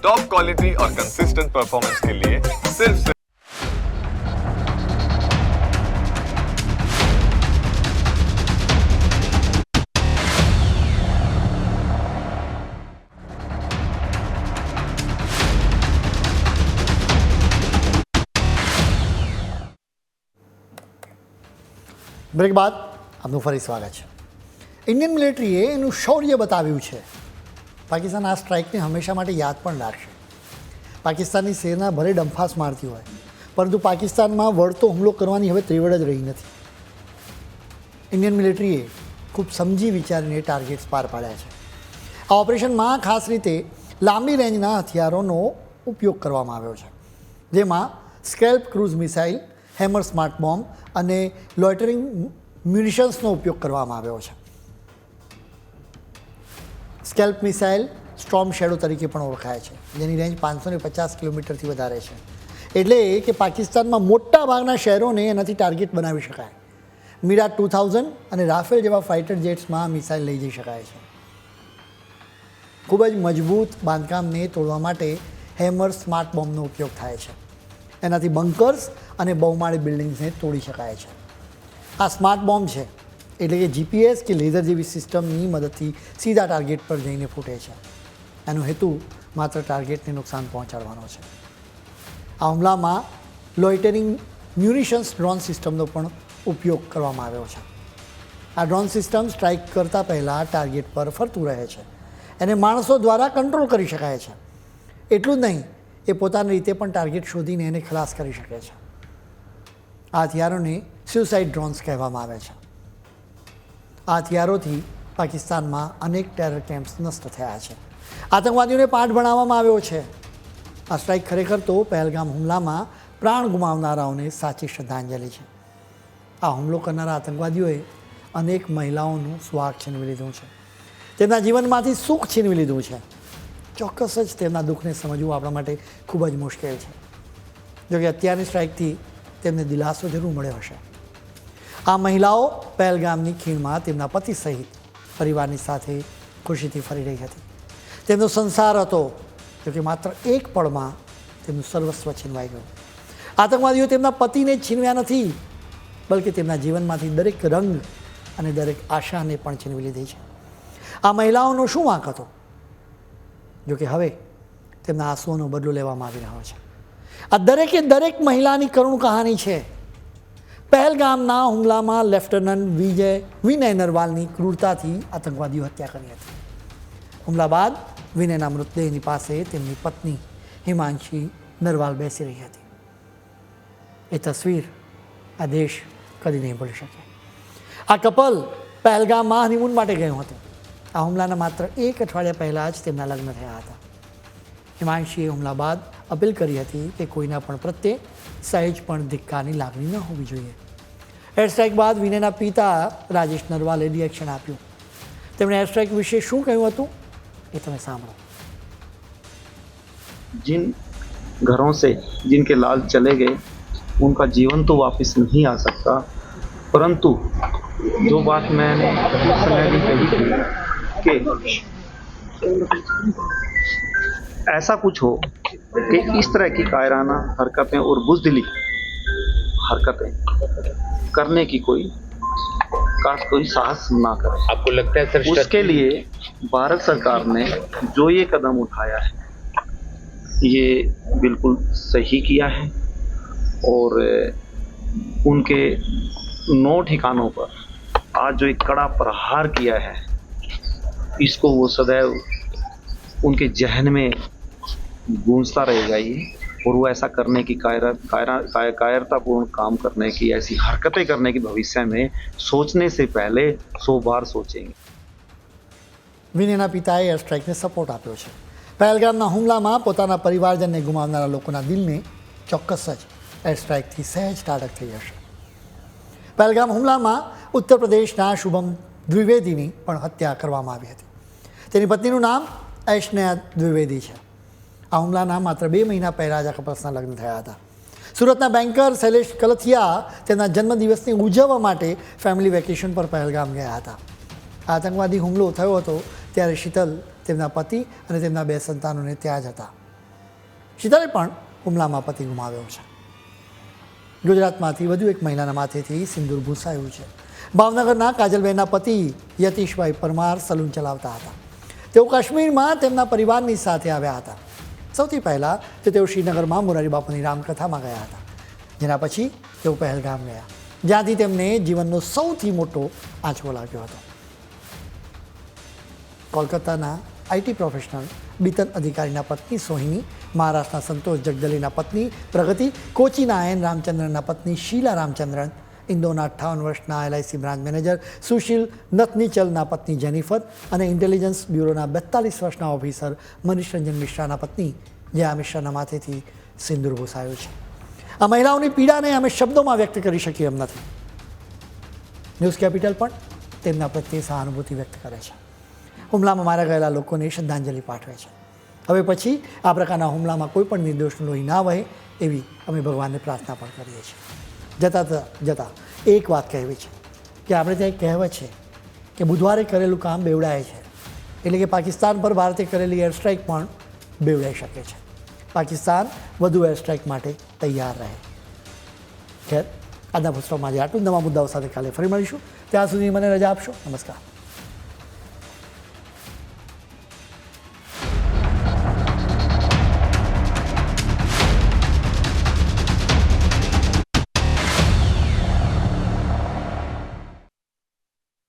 Top quality और consistent performance के लिए सिर्फ બ્રેક બાદ આપનું ફરી સ્વાગત છે. ઇન્ડિયન મિલિટરીએ એનું શૌર્ય બતાવ્યું છે. પાકિસ્તાન આ સ્ટ્રાઇકને હંમેશા માટે યાદ પણ રાખશે. પાકિસ્તાનની સેના ભલે ડંફાસ મારતી હોય, પરંતુ પાકિસ્તાનમાં વળતો હુમલો કરવાની હવે ત્રેવડ જ રહી નથી. ઇન્ડિયન મિલિટરીએ ખૂબ સમજી વિચારીને ટાર્ગેટ્સ પાર પાડ્યા છે. આ ઓપરેશનમાં ખાસ રીતે લાંબી રેન્જના હથિયારોનો ઉપયોગ કરવામાં આવ્યો છે, જેમાં scalp cruise missile, hammer smart bomb અને લોઇટરિંગ મ્યુનિશન્સનો ઉપયોગ કરવામાં આવ્યો છે. સ્કેલ્પ મિસાઇલ સ્ટોર્મ શેડો તરીકે પણ ઓળખાય છે, જેની રેન્જ 550 કિલોમીટરથી વધારે છે. એટલે કે પાકિસ્તાનમાં મોટા ભાગના શહેરોને એનાથી ટાર્ગેટ બનાવી શકાય. મિરાજ 2000 અને રાફેલ જેવા ફાઇટર જેટ્સમાં મિસાઇલ લઈ જઈ શકાય છે. ખૂબ જ મજબૂત બાંધકામને તોડવા માટે હેમર સ્માર્ટ બોમ્બનો ઉપયોગ થાય છે. એનાથી બંકર્સ અને બહુમાળી બિલ્ડિંગ્સને તોડી શકાય છે. આ સ્માર્ટ બોમ્બ છે એટલે કે જીપીએસ કે લેઝર જેવી સિસ્ટમની મદદથી સીધા ટાર્ગેટ પર જઈને ફૂટે છે. એનો હેતુ માત્ર ટાર્ગેટને નુકસાન પહોંચાડવાનો છે. આ હુમલામાં લોઇટરિંગ મ્યુનિશન્સ ડ્રોન સિસ્ટમનો પણ ઉપયોગ કરવામાં આવ્યો છે. આ ડ્રોન સિસ્ટમ સ્ટ્રાઇક કરતાં પહેલાં ટાર્ગેટ પર ફરતું રહે છે. એને માણસો દ્વારા કંટ્રોલ કરી શકાય છે. એટલું જ નહીં, એ પોતાની રીતે પણ ટાર્ગેટ શોધીને એને ખલાસ કરી શકે છે. આ હથિયારોને સ્યુસાઇડ ડ્રોન્સ કહેવામાં આવે છે. આ હથિયારોથી પાકિસ્તાનમાં અનેક ટેરર કેમ્પ્સ નષ્ટ થયા છે. આતંકવાદીઓને પાઠ ભણાવવામાં આવ્યો છે. આ સ્ટ્રાઇક ખરેખર તો પહેલગામ હુમલામાં પ્રાણ ગુમાવનારાઓને સાચી શ્રદ્ધાંજલિ છે. આ હુમલો કરનારા આતંકવાદીઓએ અનેક મહિલાઓનું સ્વાગ છીનવી લીધું છે. તેમના જીવનમાંથી સુખ છીનવી લીધું છે. ચોક્કસ જ તેમના દુઃખને સમજવું આપણા માટે ખૂબ જ મુશ્કેલ છે. જોકે અત્યારની સ્ટ્રાઇકથી તેમને દિલાસો જરૂર મળ્યો હશે. આ મહિલાઓ પહેલગામની ખીણમાં તેમના પતિ સહિત પરિવારની સાથે ખુશીથી ફરી રહી હતી. તેમનો સંસાર હતો, જોકે માત્ર એક પળમાં તેમનું સર્વસ્વ છીનવાઈ ગયું. આતંકવાદીઓ તેમના પતિને જ છીનવ્યા નથી, બલકે તેમના જીવનમાંથી દરેક રંગ અને દરેક આશાને પણ છીનવી લીધી છે. આ મહિલાઓનો શું વાંક હતો? જોકે હવે તેમના આંસુઓનો બદલો લેવામાં આવી રહ્યો છે. આ દરેકે દરેક મહિલાની કરુણ કહાની છે. પહેલગામના હુમલામાં લેફ્ટનન્ટ વિનય નરવાલની ક્રૂરતાથી આતંકવાદીઓ હત્યા કરી હતી. હુમલા બાદ વિનયના મૃતદેહની પાસે તેમની પત્ની હિમાંશી નરવાલ બેસી રહી હતી. એ તસવીર આ દેશ કદી નહીં ભૂલી શકે. આ કપલ પહેલગામમાં હનીમૂન માટે ગયું હતું. આ હુમલાના માત્ર એક અઠવાડિયા પહેલાં જ તેમના લગ્ન થયા હતા. હિમાંશીએ હુમલા બાદ અપીલ કરી હતી કે કોઈના પણ પ્રત્યે સહેજ પણ ધિક્કારની લાગણી ન હોવી જોઈએ. એર સ્ટ્રાઇક બાદ વિનયના પિતા રાજેશ નરવાલે રિએક્શન આપ્યું. તેમણે એર સ્ટ્રાઇક વિશે શું કહ્યું હતું એ તમે સાંભળો. जिन घरों से जिनके लाल चले गए उनका जीवन तो वापस नहीं आ सकता, परंतु जो बात मैंने उस समय भी कही थी कि ऐसा कुछ हो कि इस तरह की कायराना हरकतें और बुज़दिली हरकतें करने की कोई साहस ना करे. आपको लगता है सर उसके लिए भारत सरकार ने जो ये कदम उठाया है ये बिल्कुल सही किया है और उनके 9 ठिकानों पर आज जो एक कड़ा प्रहार किया है इसको वो सदैव उनके जहन में गूंजता रहेगा ये, और वो ऐसा करने की कायरतापूर्ण काम करने की, ऐसी हरकतें करने की भविष्य में सोचने से पहले 100 बार सोचेंगे. વિનયના પિતાએ એર સ્ટ્રાઇકને સપોર્ટ આપ્યો છે. પહેલગામના હુમલામાં પોતાના પરિવારજનને ગુમાવનારા લોકોના દિલને ચોક્કસ જ એર સ્ટ્રાઇકથી સહેજ ટાઢક થઈ જશે. પહેલગામ હુમલામાં ઉત્તર પ્રદેશના શુભમ દ્વિવેદીની પણ હત્યા કરવામાં આવી હતી. તેની પત્નીનું નામ ઐશ્નયા દ્વિવેદી છે. આ હુમલાના માત્ર 2 મહિના પહેલાં જ આ કપલ્સના લગ્ન થયા હતા. સુરતના બેન્કર શૈલેષ કલથિયા તેમના જન્મદિવસને ઉજવવા માટે ફેમિલી વેકેશન પર પહેલગામ ગયા હતા. આતંકવાદી હુમલો થયો હતો ત્યારે શીતલ તેમના પતિ અને તેમના 2 સંતાનોને ત્યાં જ હતા. શીતલે પણ હુમલામાં પતિ ગુમાવ્યો છે. ગુજરાતમાંથી વધુ એક મહિલાના માથેથી સિંદૂર ભૂંસાયું છે. ભાવનગરના કાજલબેનના પતિ યતીશભાઈ પરમાર સલૂન ચલાવતા હતા. તેઓ કાશ્મીરમાં તેમના પરિવારની સાથે આવ્યા હતા. સૌથી પહેલાં તેઓ શ્રીનગરમાં મોરારી બાપુની રામકથામાં ગયા હતા, જેના પછી તેઓ પહેલગામ ગયા, જ્યાંથી તેમને જીવનનો સૌથી મોટો આંચકો લાગ્યો હતો. કોલકાતાના આઈટી પ્રોફેશનલ બીતન અધિકારીના પત્ની સોહિની, મહારાષ્ટ્રના સંતોષ જગદલીના પત્ની પ્રગતિ, કોચીના એન રામચંદ્રનના પત્ની શીલા રામચંદ્રન, ઇન્દોરના 58 વર્ષના LIC બ્રાન્ચ મેનેજર સુશીલ નથનીચલના પત્ની જેનિફર અને ઇન્ટેલિજન્સ બ્યુરોના 42 વર્ષના ઓફિસર મનીષ રંજન મિશ્રાના પત્ની જયા મિશ્રાના માથેથી સિંદૂર ભૂંસાયું છે. આ મહિલાઓની પીડાને અમે શબ્દોમાં વ્યક્ત કરી શકીએ એમ નથી. ન્યૂઝ કેપિટલ પણ તેમના પ્રત્યે સહાનુભૂતિ વ્યક્ત કરે છે. હુમલામાં મારા ગયેલા લોકોને શ્રદ્ધાંજલિ પાઠવે છે. હવે પછી આ પ્રકારના હુમલામાં કોઈ પણ નિર્દોષનું લોહી ના વહે એવી અમે ભગવાનને પ્રાર્થના પણ કરીએ છીએ. જતાં એક વાત કહેવી છે કે આપણે ત્યાં એક કહેવત છે કે બુધવારે કરેલું કામ બેવડાય છે, એટલે કે પાકિસ્તાન પર ભારતે કરેલી એર સ્ટ્રાઇક પણ બેવડાઈ શકે છે. પાકિસ્તાન વધુ એર સ્ટ્રાઇક માટે તૈયાર રહે. ખેર, આજના પુસ્તકમાં આજે આટલું. નવા મુદ્દાઓ સાથે કાલે ફરી મળીશું. ત્યાં સુધી મને રજા આપશો. નમસ્કાર.